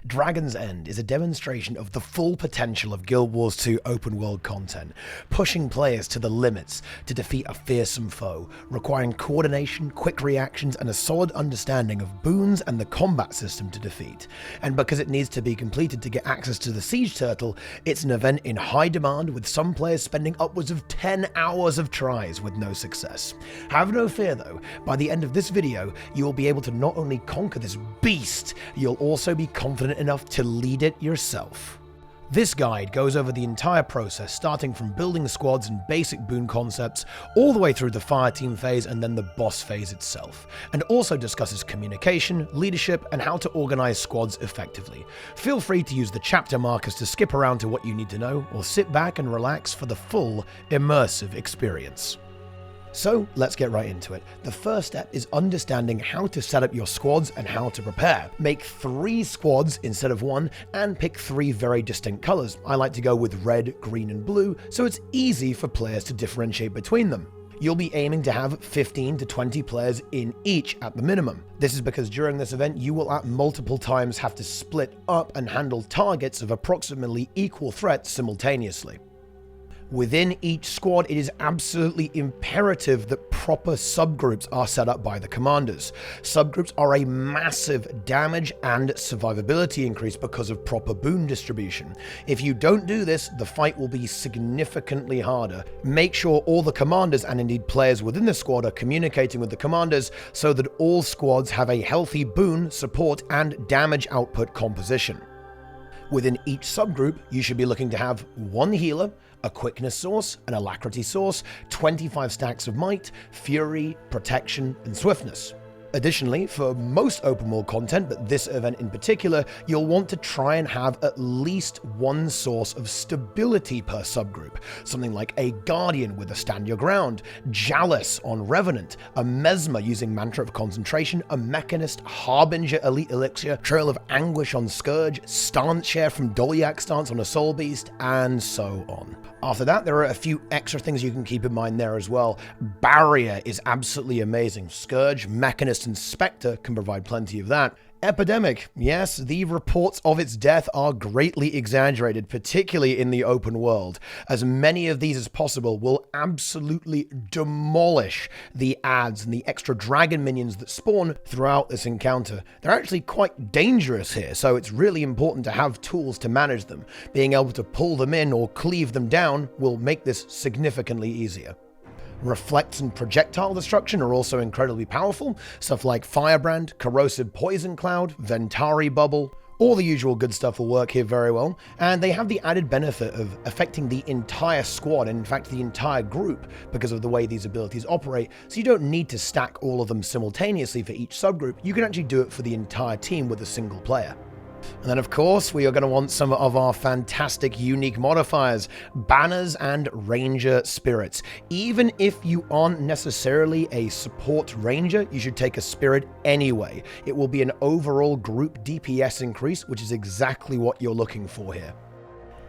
Dragon's End is a demonstration of the full potential of Guild Wars 2 open world content, pushing players to the limits to defeat a fearsome foe, requiring coordination, quick reactions, and a solid understanding of boons and the combat system to defeat. And because it needs to be completed to get access to the Siege Turtle, it's an event in high demand, with some players spending upwards of 10 hours of tries with no success. Have no fear though, by the end of this video, you will be able to not only conquer this beast, you'll also be confident enough to lead it yourself. This guide goes over the entire process, starting from building squads and basic boon concepts, all the way through the Fireteam Phase and then the boss phase itself, and also discusses communication, leadership, and how to organize squads effectively. Feel free to use the chapter markers to skip around to what you need to know, or sit back and relax for the full, immersive experience. So let's get right into it. The first step is understanding how to set up your squads and how to prepare. Make 3 squads instead of 1 and pick 3 very distinct colors. I like to go with red, green, and blue, so it's easy for players to differentiate between them. You'll be aiming to have 15 to 20 players in each at the minimum. This is because during this event you will at multiple times have to split up and handle targets of approximately equal threat simultaneously. Within each squad, it is absolutely imperative that proper subgroups are set up by the commanders. Subgroups are a massive damage and survivability increase because of proper boon distribution. If you don't do this, the fight will be significantly harder. Make sure all the commanders and indeed players within the squad are communicating with the commanders so that all squads have a healthy boon, support, and damage output composition. Within each subgroup, you should be looking to have 1 healer, a quickness source, an alacrity source, 25 stacks of might, fury, protection, and swiftness. Additionally, for most open world content, but this event in particular, you'll want to try and have at least 1 source of stability per subgroup. Something like a Guardian with a Stand Your Ground, Jalis on Revenant, a Mesmer using Mantra of Concentration, a Mechanist, Harbinger Elite Elixir, Trail of Anguish on Scourge, Stance Share from Dolyak Stance on a Soul Beast, and so on. After that, there are a few extra things you can keep in mind there as well. Barrier is absolutely amazing. Scourge, Mechanist, and Spectre can provide plenty of that. Epidemic, yes, the reports of its death are greatly exaggerated, particularly in the open world. As many of these as possible will absolutely demolish the adds and the extra dragon minions that spawn throughout this encounter. They're actually quite dangerous here, so it's really important to have tools to manage them. Being able to pull them in or cleave them down will make this significantly easier. Reflects and projectile destruction are also incredibly powerful. Stuff like Firebrand, Corrosive Poison Cloud, Ventari Bubble, all the usual good stuff will work here very well, and they have the added benefit of affecting the entire squad, and in fact the entire group, because of the way these abilities operate, so you don't need to stack all of them simultaneously for each subgroup. You can actually do it for the entire team with a single player. And then of course, we are going to want some of our fantastic unique modifiers, banners and ranger spirits. Even if you aren't necessarily a support ranger, you should take a spirit anyway. It will be an overall group DPS increase, which is exactly what you're looking for here.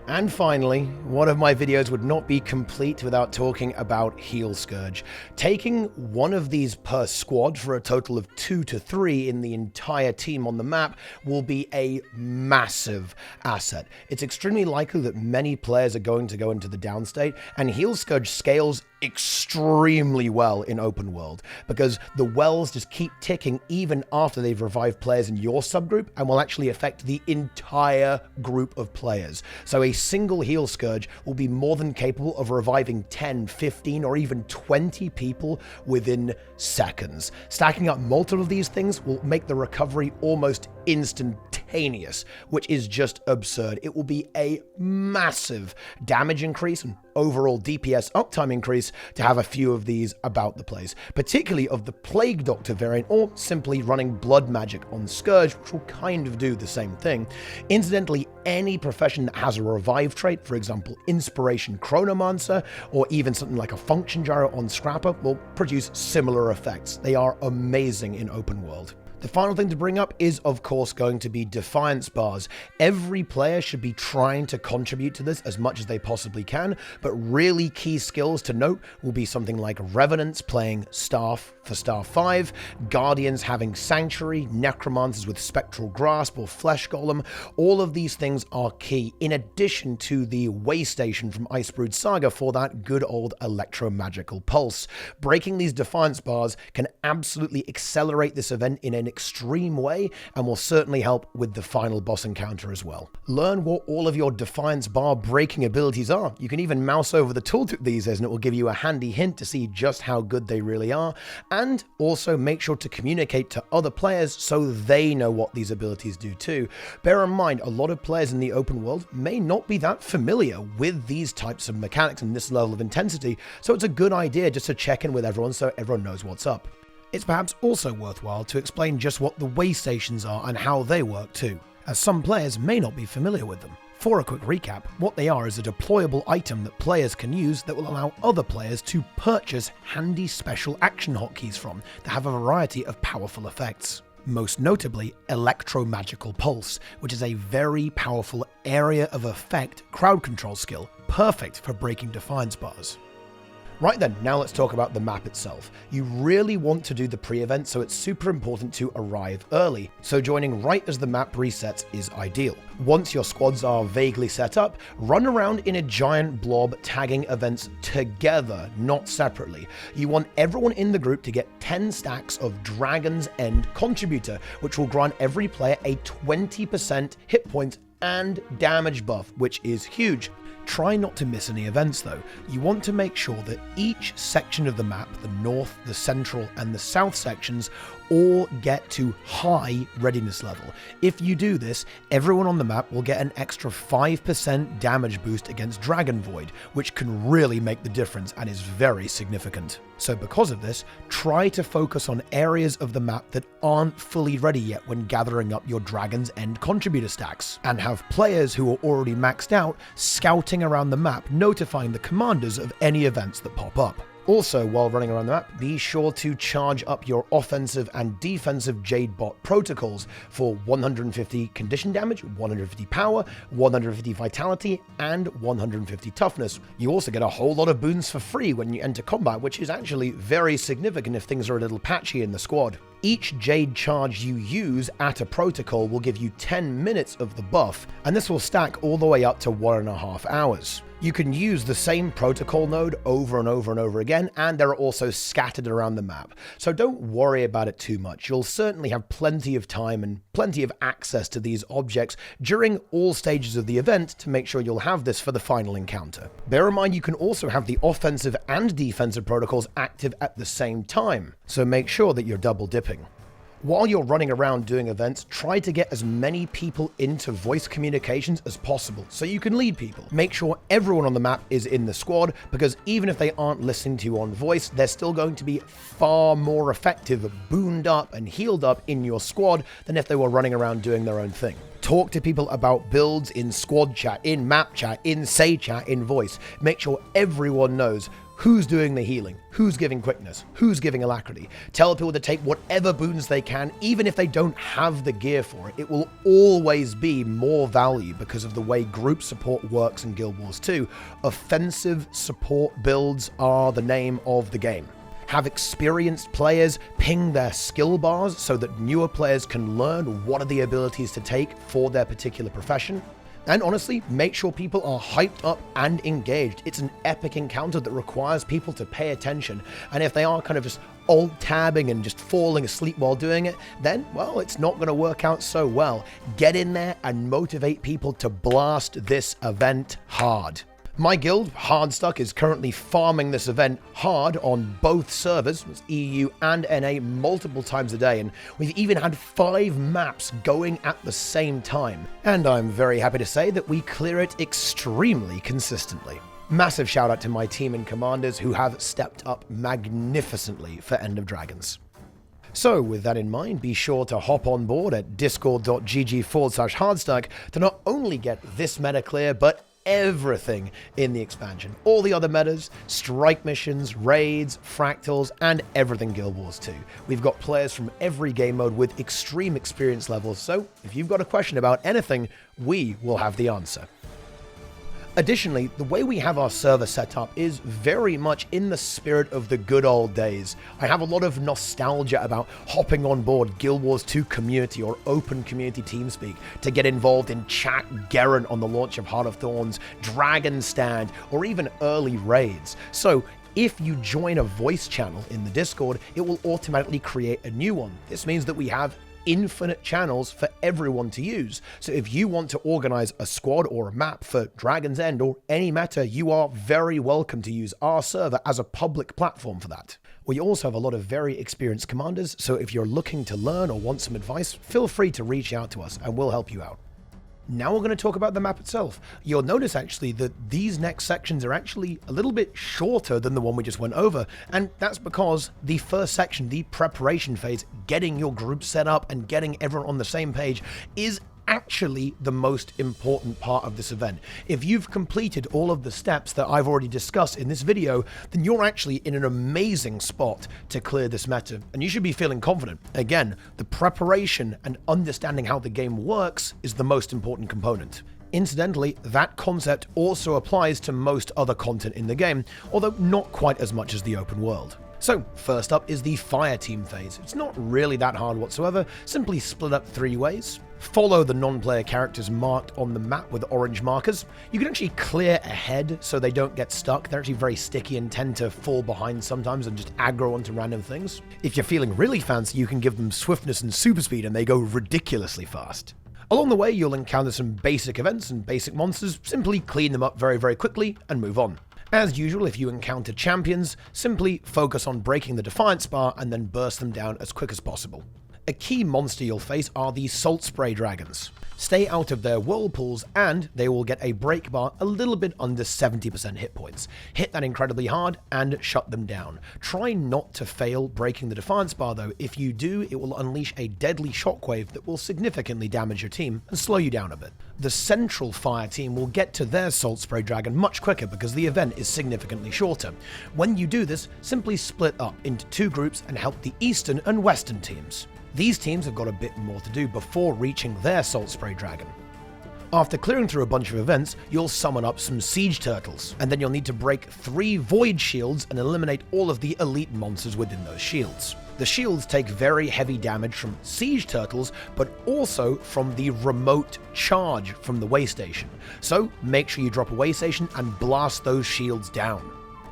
And finally, one of my videos would not be complete without talking about Heal Scourge. Taking one of these per squad for a total of 2 to 3 in the entire team on the map will be a massive asset. It's extremely likely that many players are going to go into the downstate, and Heal Scourge scales extremely well in open world because the wells just keep ticking even after they've revived players in your subgroup and will actually affect the entire group of players. So a single Heal Scourge will be more than capable of reviving 10, 15, or even 20 people within seconds. Stacking up multiple of these things will make the recovery almost instantaneous, which is just absurd. It will be a massive damage increase and overall DPS uptime increase to have a few of these about the place, particularly of the Plague Doctor variant, or simply running blood magic on Scourge, which will kind of do the same thing. Incidentally, any profession that has a revive trait, for example Inspiration Chronomancer, or even something like a Function Gyro on Scrapper, will produce similar effects. They are amazing in open world. The final thing to bring up is, of course, going to be defiance bars. Every player should be trying to contribute to this as much as they possibly can, but really key skills to note will be something like Revenants playing Staff for Star 5, Guardians having Sanctuary, Necromancers with Spectral Grasp or Flesh Golem. All of these things are key, in addition to the Way Station from Icebrood Saga for that good old electromagical pulse. Breaking these defiance bars can absolutely accelerate this event in an extreme way and will certainly help with the final boss encounter as well. Learn what all of your defiance bar breaking abilities are. You can even mouse over the tooltip these days and it will give you a handy hint to see just how good they really are, and also make sure to communicate to other players so they know what these abilities do too. Bear in mind, a lot of players in the open world may not be that familiar with these types of mechanics and this level of intensity, so it's a good idea just to check in with everyone so everyone knows what's up. It's perhaps also worthwhile to explain just what the way stations are and how they work too, as some players may not be familiar with them. For a quick recap, what they are is a deployable item that players can use that will allow other players to purchase handy special action hotkeys from that have a variety of powerful effects. Most notably, Electromagical Pulse, which is a very powerful area of effect crowd control skill, perfect for breaking defiance bars. Right then, now let's talk about the map itself. You really want to do the pre-event, so it's super important to arrive early, so joining right as the map resets is ideal. Once your squads are vaguely set up, run around in a giant blob tagging events together, not separately. You want everyone in the group to get 10 stacks of Dragon's End Contributor, which will grant every player a 20% hit point and damage buff, which is huge. Try not to miss any events though. You want to make sure that each section of the map, the north, the central, and the south sections, all get to high readiness level. If you do this, everyone on the map will get an extra 5% damage boost against Dragon Void, which can really make the difference and is very significant. So because of this, try to focus on areas of the map that aren't fully ready yet when gathering up your Dragon's End contributor stacks, and have players who are already maxed out scouting around the map, notifying the commanders of any events that pop up. Also, while running around the map, be sure to charge up your offensive and defensive Jade Bot protocols for 150 condition damage, 150 power, 150 vitality, and 150 toughness. You also get a whole lot of boons for free when you enter combat, which is actually very significant if things are a little patchy in the squad. Each Jade charge you use at a protocol will give you 10 minutes of the buff, and this will stack all the way up to 1.5 hours. You can use the same protocol node over and over and over again, and they're also scattered around the map. So don't worry about it too much. You'll certainly have plenty of time and plenty of access to these objects during all stages of the event to make sure you'll have this for the final encounter. Bear in mind you can also have the offensive and defensive protocols active at the same time, so make sure that you're double dipping. While you're running around doing events, try to get as many people into voice communications as possible so you can lead people. Make sure everyone on the map is in the squad, because even if they aren't listening to you on voice, they're still going to be far more effective, booned up and healed up in your squad than if they were running around doing their own thing. Talk to people about builds in squad chat, in map chat, in say chat, in voice. Make sure everyone knows who's doing the healing, who's giving quickness, who's giving alacrity. Tell people to take whatever boons they can, even if they don't have the gear for it. It will always be more value because of the way group support works in Guild Wars 2. Offensive support builds are the name of the game. Have experienced players ping their skill bars so that newer players can learn what are the abilities to take for their particular profession. And honestly, make sure people are hyped up and engaged. It's an epic encounter that requires people to pay attention. And if they are kind of just alt-tabbing and just falling asleep while doing it, then, well, it's not going to work out so well. Get in there and motivate people to blast this event hard. My guild, Hardstuck, is currently farming this event hard on both servers, EU and NA, multiple times a day, and we've even had 5 maps going at the same time. And I'm very happy to say that we clear it extremely consistently. Massive shout out to my team and commanders who have stepped up magnificently for End of Dragons. So with that in mind, be sure to hop on board at discord.gg/Hardstuck to not only get this meta clear, but everything in the expansion. All the other metas, strike missions, raids, fractals, and everything Guild Wars 2. We've got players from every game mode with extreme experience levels, so if you've got a question about anything, we will have the answer. Additionally, the way we have our server set up is very much in the spirit of the good old days. I have a lot of nostalgia about hopping on board Guild Wars 2 community or open community TeamSpeak to get involved in Chat Garen on the launch of Heart of Thorns, Dragon Stand, or even early raids. So if you join a voice channel in the Discord, it will automatically create a new one. This means that we have infinite channels for everyone to use. So if you want to organize a squad or a map for Dragon's End or any meta, you are very welcome to use our server as a public platform for that. We also have a lot of very experienced commanders, so if you're looking to learn or want some advice, feel free to reach out to us and we'll help you out. Now we're going to talk about the map itself. You'll notice actually that these next sections are actually a little bit shorter than the one we just went over, and that's because the first section, the preparation phase, getting your group set up and getting everyone on the same page, is actually the most important part of this event. If you've completed all of the steps that I've already discussed in this video, then you're actually in an amazing spot to clear this meta, and you should be feeling confident. Again, the preparation and understanding how the game works is the most important component. Incidentally, that concept also applies to most other content in the game, although not quite as much as the open world. So, first up is the Fireteam Phase. It's not really that hard whatsoever, simply split up 3 ways. Follow the non-player characters marked on the map with orange markers. You can actually clear ahead so they don't get stuck. They're actually very sticky and tend to fall behind sometimes and just aggro onto random things. If you're feeling really fancy, you can give them swiftness and super speed and they go ridiculously fast. Along the way, you'll encounter some basic events and basic monsters. Simply clean them up very, very quickly and move on. As usual, if you encounter champions, simply focus on breaking the Defiance bar and then burst them down as quick as possible. A key monster you'll face are the Salt Spray Dragons. Stay out of their Whirlpools and they will get a break bar a little bit under 70% hit points. Hit that incredibly hard and shut them down. Try not to fail breaking the Defiance bar though. If you do, it will unleash a deadly shockwave that will significantly damage your team and slow you down a bit. The central fire team will get to their Salt Spray Dragon much quicker because the event is significantly shorter. When you do this, simply split up into 2 groups and help the eastern and western teams. These teams have got a bit more to do before reaching their Salt Spray Dragon. After clearing through a bunch of events, you'll summon up some Siege Turtles, and then you'll need to break 3 Void Shields and eliminate all of the elite monsters within those shields. The shields take very heavy damage from Siege Turtles, but also from the remote charge from the way station. So make sure you drop a way station and blast those shields down.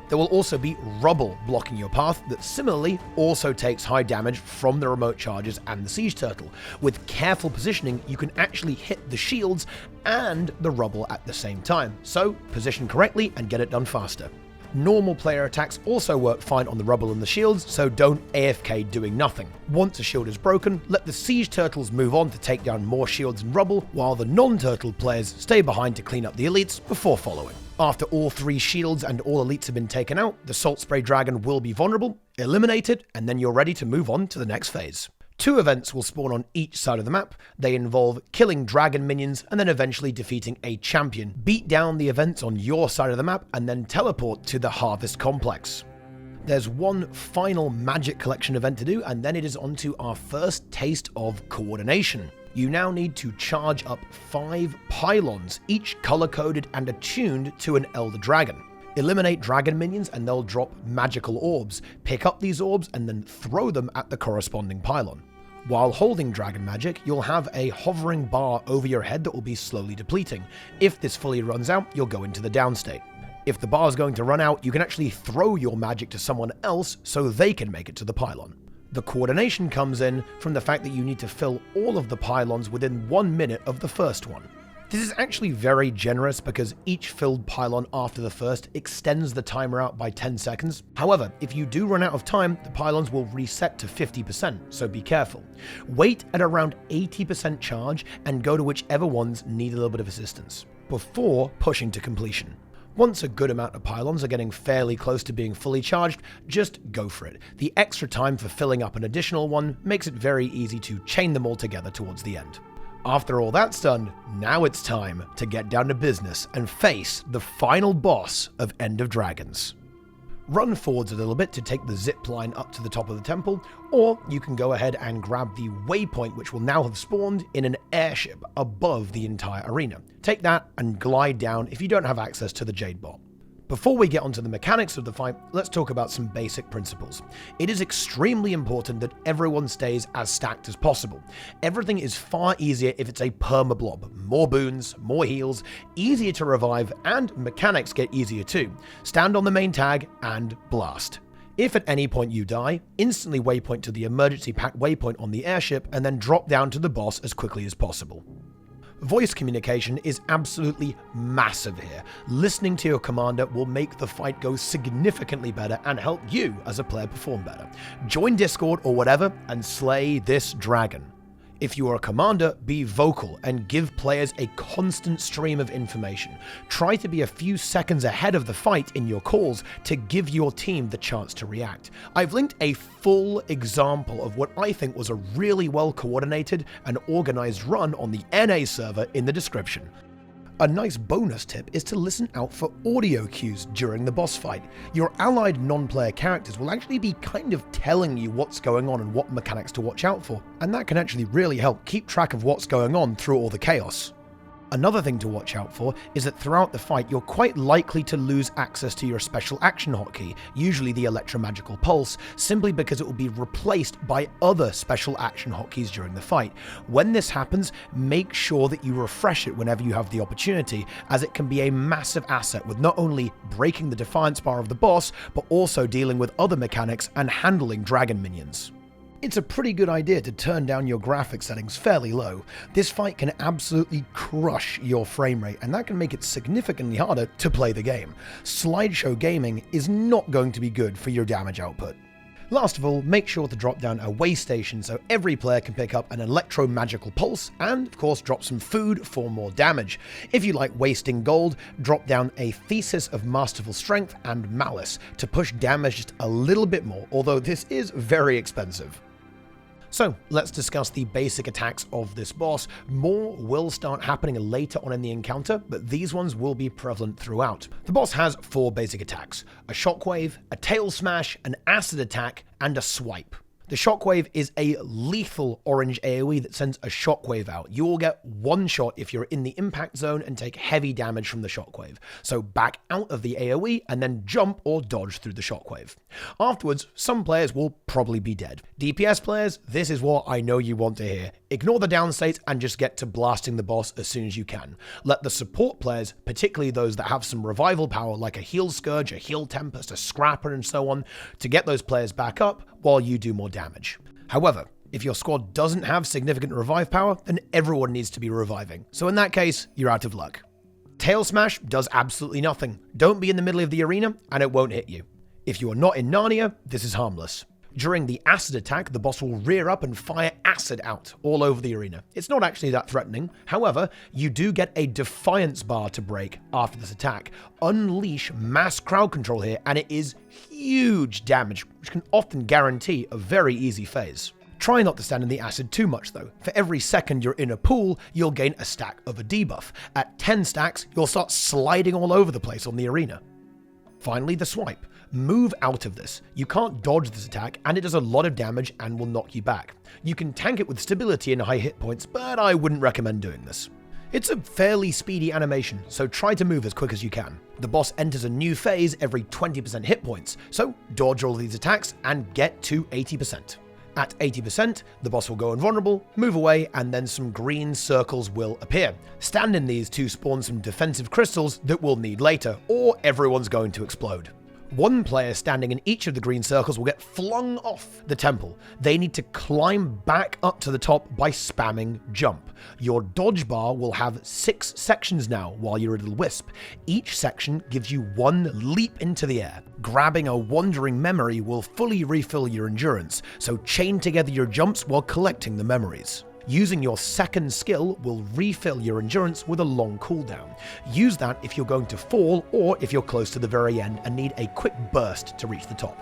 There will also be rubble blocking your path that similarly also takes high damage from the remote charges and the Siege Turtle. With careful positioning, you can actually hit the shields and the rubble at the same time. So position correctly and get it done faster. Normal player attacks also work fine on the rubble and the shields, so don't AFK doing nothing. Once a shield is broken, let the Siege Turtles move on to take down more shields and rubble, while the non-turtle players stay behind to clean up the elites before following. After all 3 shields and all elites have been taken out, the Salt Spray Dragon will be vulnerable, eliminate it, and then you're ready to move on to the next phase. 2 events will spawn on each side of the map. They involve killing dragon minions and then eventually defeating a champion. Beat down the events on your side of the map and then teleport to the Harvest Complex. There's one final magic collection event to do, and then it is on to our first taste of coordination. You now need to charge up 5 pylons, each color-coded and attuned to an Elder Dragon. Eliminate dragon minions and they'll drop magical orbs. Pick up these orbs and then throw them at the corresponding pylon. While holding dragon magic, you'll have a hovering bar over your head that will be slowly depleting. If this fully runs out, you'll go into the down state. If the bar is going to run out, you can actually throw your magic to someone else so they can make it to the pylon. The coordination comes in from the fact that you need to fill all of the pylons within 1 minute of the first one. This is actually very generous because each filled pylon after the first extends the timer out by 10 seconds. However, if you do run out of time, the pylons will reset to 50%, so be careful. Wait at around 80% charge and go to whichever ones need a little bit of assistance before pushing to completion. Once a good amount of pylons are getting fairly close to being fully charged, just go for it. The extra time for filling up an additional one makes it very easy to chain them all together towards the end. After all that's done, now it's time to get down to business and face the final boss of End of Dragons. Run forwards a little bit to take the zip line up to the top of the temple, or you can go ahead and grab the waypoint, which will now have spawned in an airship above the entire arena. Take that and glide down if you don't have access to the Jade Bot. Before we get onto the mechanics of the fight, let's talk about some basic principles. It is extremely important that everyone stays as stacked as possible. Everything is far easier if it's a perma blob. More boons, more heals, easier to revive, and mechanics get easier too. Stand on the main tag and blast. If at any point you die, instantly waypoint to the emergency pack waypoint on the airship and then drop down to the boss as quickly as possible. Voice communication is absolutely massive here. Listening to your commander will make the fight go significantly better and help you as a player perform better. Join Discord or whatever and slay this dragon. If you are a commander, be vocal and give players a constant stream of information. Try to be a few seconds ahead of the fight in your calls to give your team the chance to react. I've linked a full example of what I think was a really well coordinated and organized run on the NA server in the description. A nice bonus tip is to listen out for audio cues during the boss fight. Your allied non-player characters will actually be kind of telling you what's going on and what mechanics to watch out for, and that can actually really help keep track of what's going on through all the chaos. Another thing to watch out for is that throughout the fight you're quite likely to lose access to your special action hotkey, usually the electromagical pulse, simply because it will be replaced by other special action hotkeys during the fight. When this happens, make sure that you refresh it whenever you have the opportunity, as it can be a massive asset with not only breaking the defiance bar of the boss, but also dealing with other mechanics and handling dragon minions. It's a pretty good idea to turn down your graphics settings fairly low. This fight can absolutely crush your frame rate, and that can make it significantly harder to play the game. Slideshow gaming is not going to be good for your damage output. Last of all, make sure to drop down a way station so every player can pick up an electro-magical pulse and, of course, drop some food for more damage. If you like wasting gold, drop down a Thesis of Masterful Strength and Malice to push damage just a little bit more, although this is very expensive. So let's discuss the basic attacks of this boss. More will start happening later on in the encounter, but these ones will be prevalent throughout. The boss has 4 basic attacks: a shockwave, a tail smash, an acid attack, and a swipe. The shockwave is a lethal orange AoE that sends a shockwave out. You will get one shot if you're in the impact zone and take heavy damage from the shockwave. So back out of the AoE and then jump or dodge through the shockwave. Afterwards, some players will probably be dead. DPS players, this is what I know you want to hear. Ignore the down states and just get to blasting the boss as soon as you can. Let the support players, particularly those that have some revival power like a heal Scourge, a heal Tempest, a Scrapper and so on, to get those players back up while you do more damage. However, if your squad doesn't have significant revive power, then everyone needs to be reviving. So in that case, you're out of luck. Tail Smash does absolutely nothing. Don't be in the middle of the arena and it won't hit you. If you are not in Narnia, this is harmless. During the acid attack, the boss will rear up and fire acid out all over the arena. It's not actually that threatening. However, you do get a defiance bar to break after this attack. Unleash mass crowd control here, and it is huge damage, which can often guarantee a very easy phase. Try not to stand in the acid too much though. For every second you're in a pool, you'll gain a stack of a debuff. At 10 stacks, you'll start sliding all over the place on the arena. Finally, the swipe. Move out of this. You can't dodge this attack, and it does a lot of damage and will knock you back. You can tank it with stability and high hit points, but I wouldn't recommend doing this. It's a fairly speedy animation, so try to move as quick as you can. The boss enters a new phase every 20% hit points, so dodge all these attacks and get to 80%. At 80%, the boss will go invulnerable, move away, and then some green circles will appear. Stand in these to spawn some defensive crystals that we'll need later, or everyone's going to explode. One player standing in each of the green circles will get flung off the temple. They need to climb back up to the top by spamming jump. Your dodge bar will have 6 sections now while you're a little wisp. Each section gives you 1 leap into the air. Grabbing a wandering memory will fully refill your endurance, so chain together your jumps while collecting the memories. Using your second skill will refill your endurance with a long cooldown. Use that if you're going to fall or if you're close to the very end and need a quick burst to reach the top.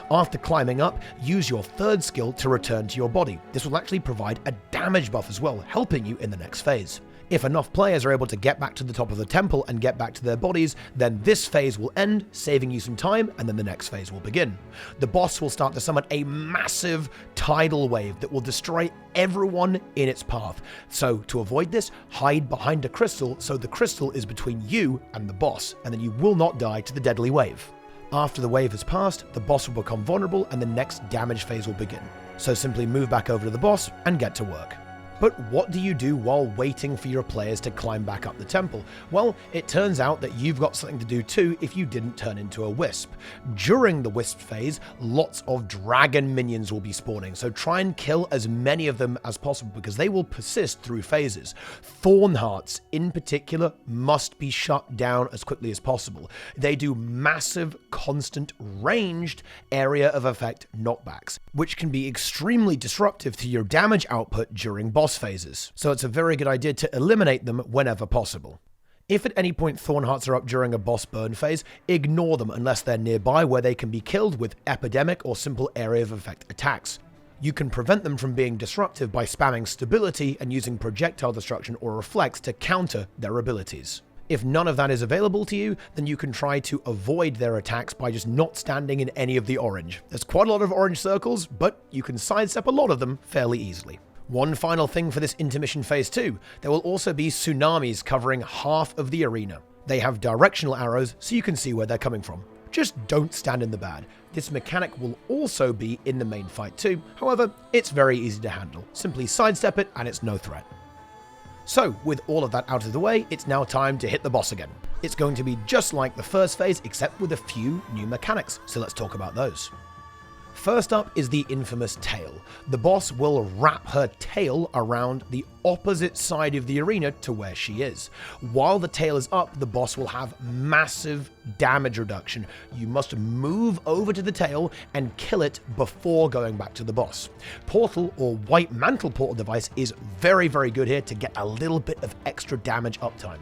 After climbing up, use your third skill to return to your body. This will actually provide a damage buff as well, helping you in the next phase. If enough players are able to get back to the top of the temple and get back to their bodies, then this phase will end, saving you some time, and then the next phase will begin. The boss will start to summon a massive tidal wave that will destroy everyone in its path. So to avoid this, hide behind a crystal so the crystal is between you and the boss, and then you will not die to the deadly wave. After the wave has passed, the boss will become vulnerable and the next damage phase will begin. So simply move back over to the boss and get to work. But what do you do while waiting for your players to climb back up the temple? Well, it turns out that you've got something to do too if you didn't turn into a wisp. During the wisp phase, lots of dragon minions will be spawning, so try and kill as many of them as possible because they will persist through phases. Thorn hearts, in particular, must be shut down as quickly as possible. They do massive, constant, ranged area of effect knockbacks, which can be extremely disruptive to your damage output during boss phases, so it's a very good idea to eliminate them whenever possible. If at any point thorn hearts are up during a boss burn phase, ignore them unless they're nearby where they can be killed with epidemic or simple area of effect attacks. You can prevent them from being disruptive by spamming stability and using projectile destruction or reflex to counter their abilities. If none of that is available to you, then you can try to avoid their attacks by just not standing in any of the orange. There's quite a lot of orange circles, but you can sidestep a lot of them fairly easily. One final thing for this intermission phase 2, there will also be tsunamis covering half of the arena. They have directional arrows so you can see where they're coming from. Just don't stand in the bad. This mechanic will also be in the main fight too, however, it's very easy to handle. Simply sidestep it and it's no threat. So, with all of that out of the way, it's now time to hit the boss again. It's going to be just like the first phase except with a few new mechanics, so let's talk about those. First up is the infamous tail. The boss will wrap her tail around the opposite side of the arena to where she is. While the tail is up, the boss will have massive damage reduction. You must move over to the tail and kill it before going back to the boss. Portal or white mantle portal device is very, very good here to get a little bit of extra damage uptime.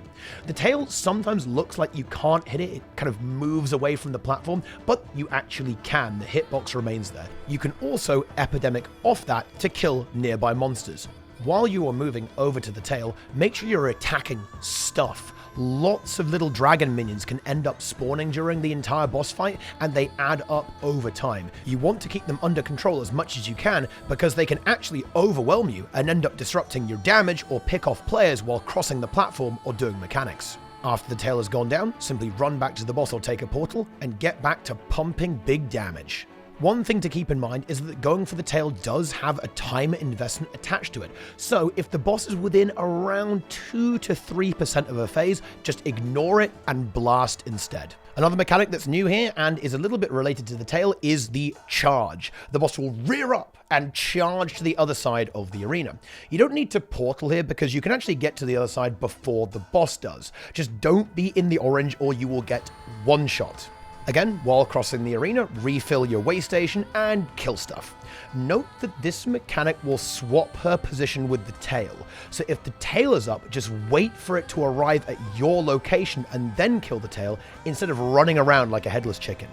The tail sometimes looks like you can't hit it. It kind of moves away from the platform, but you actually can. The hitbox remains there. You can also epidemic off that to kill nearby monsters. While you are moving over to the tail, make sure you're attacking stuff. Lots of little dragon minions can end up spawning during the entire boss fight, and they add up over time. You want to keep them under control as much as you can because they can actually overwhelm you and end up disrupting your damage or pick off players while crossing the platform or doing mechanics. After the tail has gone down, simply run back to the boss or take a portal and get back to pumping big damage. One thing to keep in mind is that going for the tail does have a time investment attached to it, so if the boss is within around 2 to 3% of a phase, just ignore it and blast instead. Another mechanic that's new here and is a little bit related to the tail is the charge. The boss will rear up and charge to the other side of the arena. You don't need to portal here because you can actually get to the other side before the boss does. Just don't be in the orange or you will get one shot. Again, while crossing the arena, refill your way station and kill stuff. Note that this mechanic will swap her position with the tail. So if the tail is up, just wait for it to arrive at your location and then kill the tail instead of running around like a headless chicken.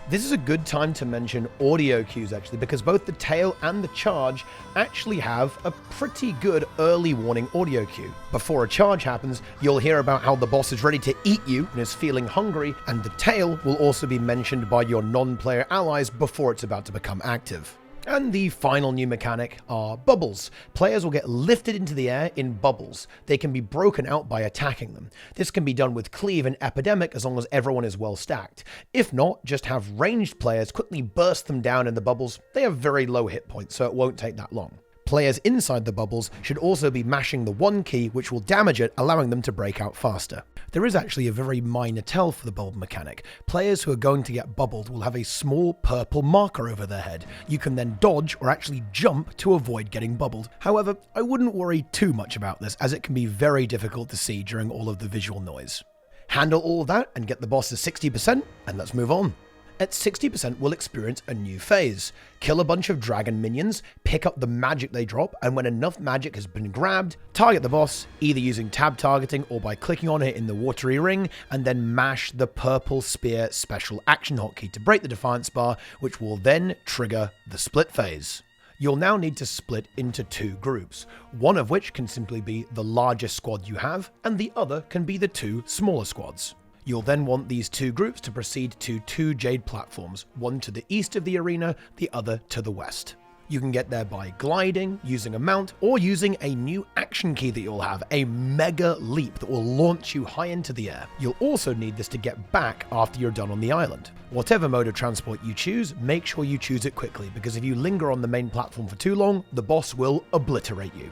This is a good time to mention audio cues actually, because both the tail and the charge actually have a pretty good early warning audio cue. Before a charge happens, you'll hear about how the boss is ready to eat you and is feeling hungry, and the tail will also be mentioned by your non-player allies before it's about to become active. And the final new mechanic are bubbles. Players will get lifted into the air in bubbles. They can be broken out by attacking them. This can be done with cleave and epidemic as long as everyone is well stacked. If not, just have ranged players quickly burst them down in the bubbles. They have very low hit points, so it won't take that long. Players inside the bubbles should also be mashing the 1 key, which will damage it, allowing them to break out faster. There is actually a very minor tell for the bubble mechanic. Players who are going to get bubbled will have a small purple marker over their head. You can then dodge or actually jump to avoid getting bubbled. However, I wouldn't worry too much about this, as it can be very difficult to see during all of the visual noise. Handle all of that and get the boss to 60%, and let's move on. at 60% will experience a new phase. Kill a bunch of dragon minions, pick up the magic they drop, and when enough magic has been grabbed, target the boss, either using tab targeting or by clicking on it in the watery ring, and then mash the purple spear special action hotkey to break the Defiance bar, which will then trigger the split phase. You'll now need to split into 2 groups, one of which can simply be the largest squad you have, and the other can be the 2 smaller squads. You'll then want these 2 groups to proceed to 2 jade platforms, one to the east of the arena, the other to the west. You can get there by gliding, using a mount, or using a new action key that you'll have, a mega leap that will launch you high into the air. You'll also need this to get back after you're done on the island. Whatever mode of transport you choose, make sure you choose it quickly, because if you linger on the main platform for too long, the boss will obliterate you.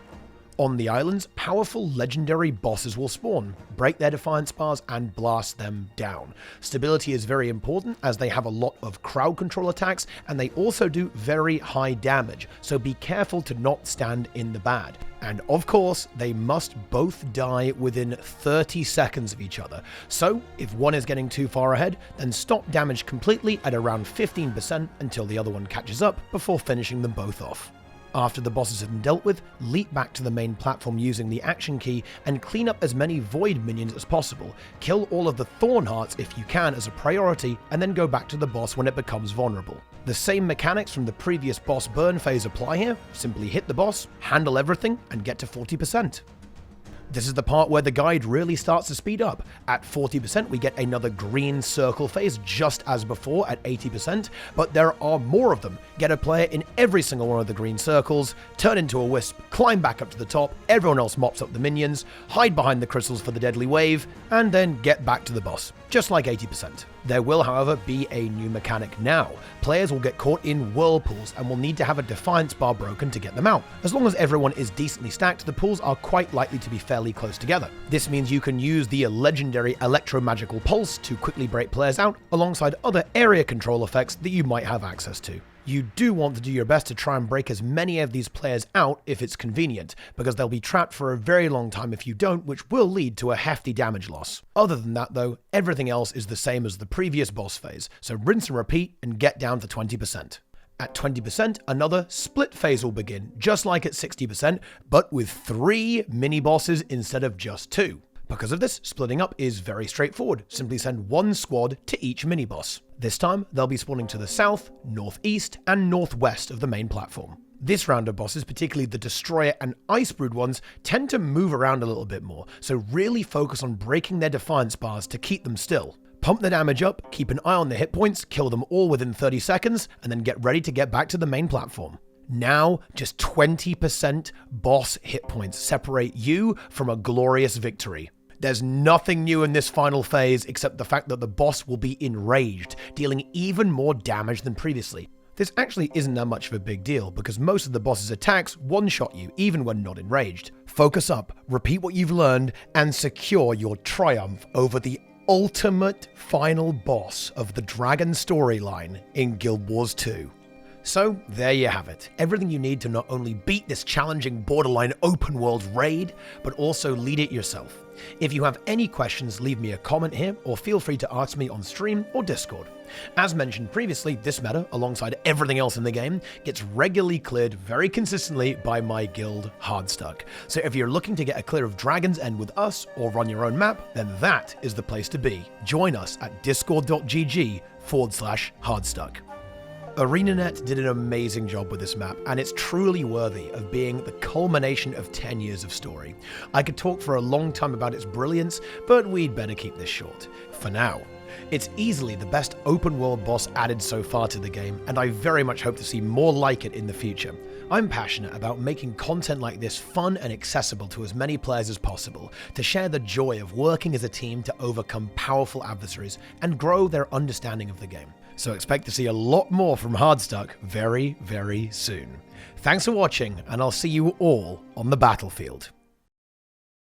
On the islands, powerful legendary bosses will spawn, break their Defiance bars, and blast them down. Stability is very important as they have a lot of crowd control attacks, and they also do very high damage, so be careful to not stand in the bad. And of course, they must both die within 30 seconds of each other, so if one is getting too far ahead, then stop damage completely at around 15% until the other one catches up before finishing them both off. After the bosses have been dealt with, leap back to the main platform using the action key and clean up as many void minions as possible. Kill all of the thorn hearts if you can as a priority, and then go back to the boss when it becomes vulnerable. The same mechanics from the previous boss burn phase apply here. Simply hit the boss, handle everything, and get to 40%. This is the part where the guide really starts to speed up. At 40%, we get another green circle phase, just as before at 80%, but there are more of them. Get a player in every single one of the green circles, turn into a wisp, climb back up to the top, everyone else mops up the minions, hide behind the crystals for the deadly wave, and then get back to the boss, just like 80%. There will, however, be a new mechanic now. Players will get caught in whirlpools and will need to have a Defiance bar broken to get them out. As long as everyone is decently stacked, the pools are quite likely to be fairly close together. This means you can use the legendary electromagical pulse to quickly break players out, alongside other area control effects that you might have access to. You do want to do your best to try and break as many of these players out if it's convenient, because they'll be trapped for a very long time if you don't, which will lead to a hefty damage loss. Other than that though, everything else is the same as the previous boss phase, so rinse and repeat and get down to 20%. At 20%, another split phase will begin, just like at 60%, but with 3 mini-bosses instead of just 2. Because of this, splitting up is very straightforward. Simply send 1 squad to each mini-boss. This time, they'll be spawning to the south, northeast, and northwest of the main platform. This round of bosses, particularly the Destroyer and Icebrood ones, tend to move around a little bit more, so really focus on breaking their Defiance bars to keep them still. Pump the damage up, keep an eye on the hit points, kill them all within 30 seconds, and then get ready to get back to the main platform. Now, just 20% boss hit points separate you from a glorious victory. There's nothing new in this final phase except the fact that the boss will be enraged, dealing even more damage than previously. This actually isn't that much of a big deal, because most of the boss's attacks one-shot you, even when not enraged. Focus up, repeat what you've learned, and secure your triumph over the ultimate final boss of the Dragon storyline in Guild Wars 2. So, there you have it. Everything you need to not only beat this challenging borderline open world raid, but also lead it yourself. If you have any questions, leave me a comment here, or feel free to ask me on stream or Discord. As mentioned previously, this meta, alongside everything else in the game, gets regularly cleared very consistently by my guild, Hardstuck. So if you're looking to get a clear of Dragon's End with us, or run your own map, then that is the place to be. Join us at discord.gg/Hardstuck. ArenaNet did an amazing job with this map, and it's truly worthy of being the culmination of 10 years of story. I could talk for a long time about its brilliance, but we'd better keep this short. For now. It's easily the best open world boss added so far to the game, and I very much hope to see more like it in the future. I'm passionate about making content like this fun and accessible to as many players as possible, to share the joy of working as a team to overcome powerful adversaries and grow their understanding of the game. So expect to see a lot more from Hardstuck very, very soon. Thanks for watching, and I'll see you all on the battlefield.